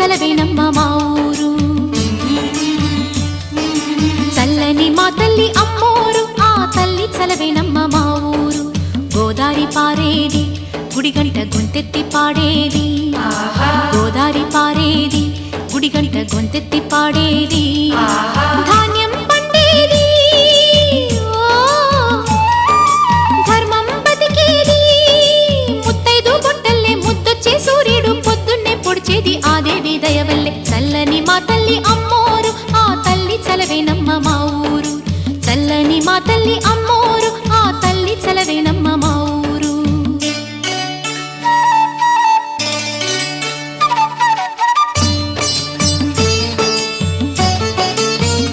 చలవేనమ్మ మా ఊరు. చల్లని మా తల్లి అమ్మోరు, ఆ తల్లి చలవేనమ్మ మా ఊరు. గోదారి పారేది గుడిగంట గొంతెత్తి పాడేది, గోదారి పారేది గుడిగంట గొంతెత్తి పాడేది. ధాన్యం పండేది, ధర్మం బతికేది, ముత్తైదు బొట్టల్లే ముద్దొచ్చే సూర్యుడు పొద్దున్నే పొడిచేది ఆ దేవి దయవల్లే. చల్లని మా తల్లి అమ్మోరు, ఆ తల్లి చలవేనమ్మ మా ఊరు. చల్లని మా తల్లి